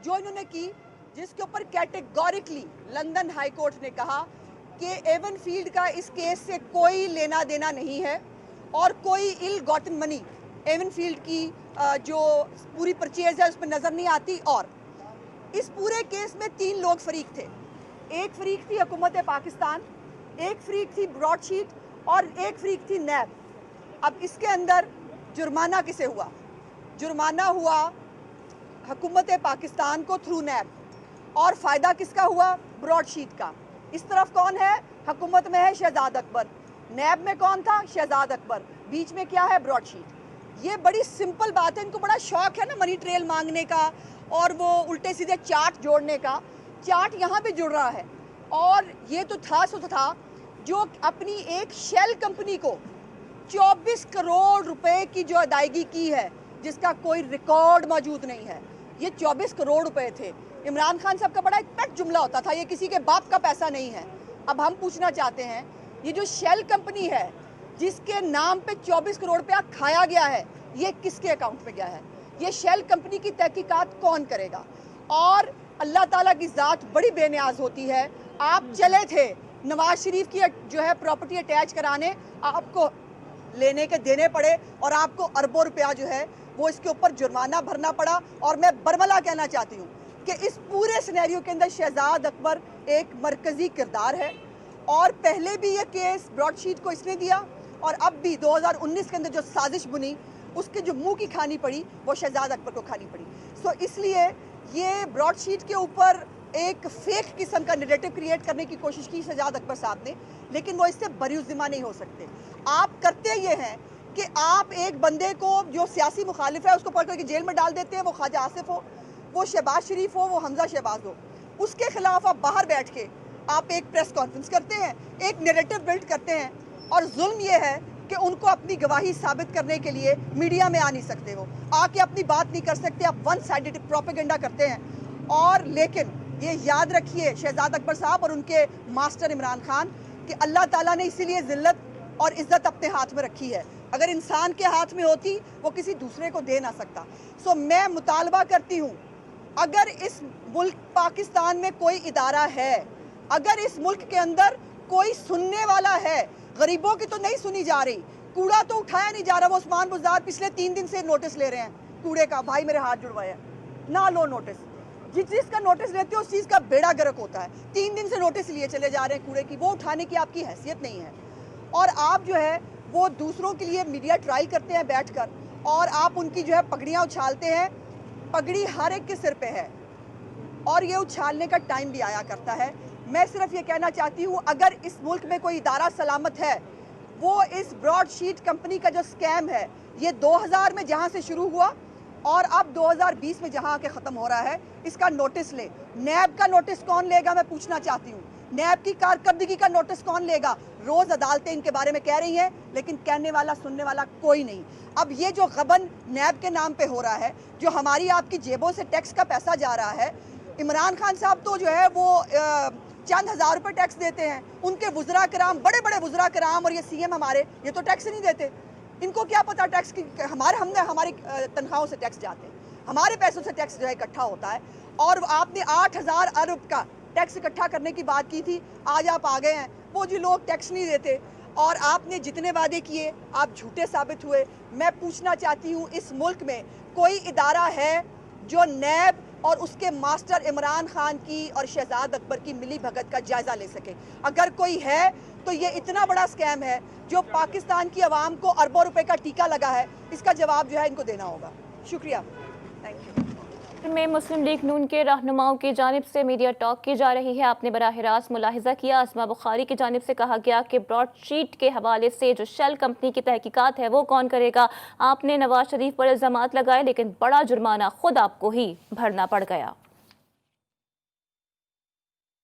جو इन्होंने की, जिसके ऊपर कैटेगोरिकली लंदन हाई कोर्ट ने कहा कि एवन फील्ड का इस केस से कोई लेना देना नहीं है और कोई इल गॉटन मनी एवन फील्ड की जो पूरी परचेज है उस पर नज़र नहीं आती। और इस पूरे केस में 3 लोग फरीक थे। एक फरीक थी हुकूमत पाकिस्तान, एक फरीक थी ब्रॉडशीट और एक फरीक थी नैब। अब इसके अंदर जुर्माना किसे हुआ? जुर्माना हुआ हुकूमत पाकिस्तान को थ्रू नैब, और फ़ायदा किसका हुआ? ब्रॉडशीट का। इस तरफ कौन है? हुकूमत में है शहजाद अकबर, नैब में कौन था? शहजाद अकबर, बीच में क्या है? ब्रॉडशीट। ये बड़ी सिंपल बात है। इनको बड़ा शौक है ना मनी ट्रेल मांगने का और वो उल्टे सीधे चार्ट जोड़ने का। चार्ट यहाँ पे जुड़ रहा है। और ये तो था सो था जो अपनी एक शेल कंपनी को 24 करोड़ रुपए की जो अदायगी की है, जिसका कोई रिकॉर्ड मौजूद नहीं है। ये 24 करोड़ रुपए थे। इमरान खान साहब का बड़ा एक पेट जुमला होता था, ये किसी के बाप का पैसा नहीं है। अब हम पूछना चाहते हैं, ये जो शेल कंपनी है जिसके नाम पे 24 करोड़ रुपया खाया गया है, ये किसके अकाउंट में गया है? ये शेल कंपनी की तहकीकात कौन करेगा? और अल्लाह ताला की ज़ात बड़ी बेनियाज होती है। आप चले थे नवाज शरीफ की जो है प्रॉपर्टी अटैच कराने, आपको लेने के देने पड़े और आपको अरबों रुपया जो है वो इसके ऊपर जुर्माना भरना पड़ा। और मैं बरमला कहना चाहती हूँ कि इस पूरे सिनेरियो के अंदर शहजाद अकबर एक मरकज़ी किरदार है। और पहले भी ये केस ब्रॉडशीट को इसने दिया और अब भी 2019 के अंदर जो साजिश बुनी उसके जो मुंह की खानी पड़ी वो शहजाद अकबर को खानी पड़ी। सो इसलिए ये ब्रॉडशीट के ऊपर एक फेक किस्म का नैरेटिव क्रिएट करने की कोशिश की शहजाद अकबर साहब ने, लेकिन वो इससे बरीउज़्ज़िमा नहीं हो सकते। आप करते ये हैं कि आप एक बंदे को जो सियासी मुखालिफ है उसको पकड़ करके जेल में डाल देते हैं, वो ख्वाजा आसिफ हो, वो शहबाज शरीफ हो, वो हमजा शहबाज हो, उसके खिलाफ आप बाहर बैठ के आप एक प्रेस कॉन्फ्रेंस करते हैं, एक नैरेटिव बिल्ड करते हैं। और जुल्म ये है कि उनको अपनी गवाही साबित करने के लिए मीडिया में आ नहीं सकते, वो आके अपनी बात नहीं कर सकते, आप वन साइडेड प्रोपेगेंडा करते हैं। और लेकिन ये याद रखिए शहजाद अकबर साहब और उनके मास्टर इमरान खान कि अल्लाह ताला ने इसीलिए ज़िल्लत और इज़्ज़त अपने हाथ में रखी है। अगर इंसान के हाथ में होती वो किसी दूसरे को दे ना सकता। सो मैं मुतालबा करती हूँ, अगर इस मुल्क पाकिस्तान में कोई इदारा है, अगर इस मुल्क के अंदर कोई सुनने वाला है, गरीबों की तो नहीं सुनी जा रही, कूड़ा तो उठाया नहीं जा रहा। वो उस्मान बुज़दार पिछले 3 दिन से नोटिस ले रहे हैं कूड़े का, भाई मेरे हाथ जुड़वाया ना लो नोटिस। जिस चीज़ का नोटिस लेते हो उस चीज़ का बेड़ा गर्क होता है। 3 दिन से नोटिस लिए चले जा रहे हैं कूड़े की, वो उठाने की आपकी हैसियत नहीं है। और आप जो है वो दूसरों के लिए मीडिया ट्रायल करते हैं बैठकर, और आप उनकी जो है पगड़ियाँ उछालते हैं। पगड़ी हर एक के सिर पे है और ये उछालने का टाइम भी आया करता है। मैं सिर्फ ये कहना चाहती हूँ, अगर इस मुल्क में कोई इदारा सलामत है वो इस ब्रॉडशीट कंपनी का जो स्कैम है, ये 2000 में जहाँ से शुरू हुआ और अब 2020 में जहाँ आके ख़त्म हो रहा है, इसका नोटिस ले। नैब का नोटिस कौन लेगा, मैं पूछना चाहती हूँ। नैब की कारकर्दगी का नोटिस कौन लेगा? रोज़ अदालतें इनके बारे में कह रही हैं, लेकिन कहने वाला सुनने वाला कोई नहीं। अब ये जो गबन नैब के नाम पे हो रहा है, जो हमारी आपकी जेबों से टैक्स का पैसा जा रहा है, इमरान खान साहब तो जो है वो चंद हज़ार रुपये टैक्स देते हैं, उनके वुज़रा कराम, बड़े बड़े वुज़रा कराम और ये CM हमारे, ये तो टैक्स नहीं देते। इनको क्या पता टैक्स की? हमारी तनख्वाहों से टैक्स जाते हैं, हमारे पैसों से टैक्स जो है इकट्ठा होता है। और आपने 8000 अरब का टैक्स इकट्ठा करने की बात की थी, आज आप आ गए हैं वो जी लोग टैक्स नहीं देते और आपने जितने वादे किए आप झूठे साबित हुए। मैं पूछना चाहती हूँ, इस मुल्क में कोई इदारा है जो नैब और उसके मास्टर इमरान खान की और शहजाद अकबर की मिली भगत का जायज़ा ले सके? अगर कोई है तो ये इतना बड़ा स्कैम है जो पाकिस्तान की आवाम को अरबों रुपए का टीका लगा है, इसका जवाब जो है इनको देना होगा। शुक्रिया, थैंक यू। में मुस्लिम लीग नून के रहनुमाओं की जानिब से मीडिया टॉक की जा रही है। आपने बराह रास्त मुलाहिजा किया, आसमा बुखारी की जानिब से कहा गया कि ब्रॉडशीट के हवाले से जो शेल कंपनी की तहकीकात है वो कौन करेगा। आपने नवाज शरीफ पर इल्ज़ामात लगाए, लेकिन बड़ा जुर्माना खुद आपको ही भरना पड़ गया।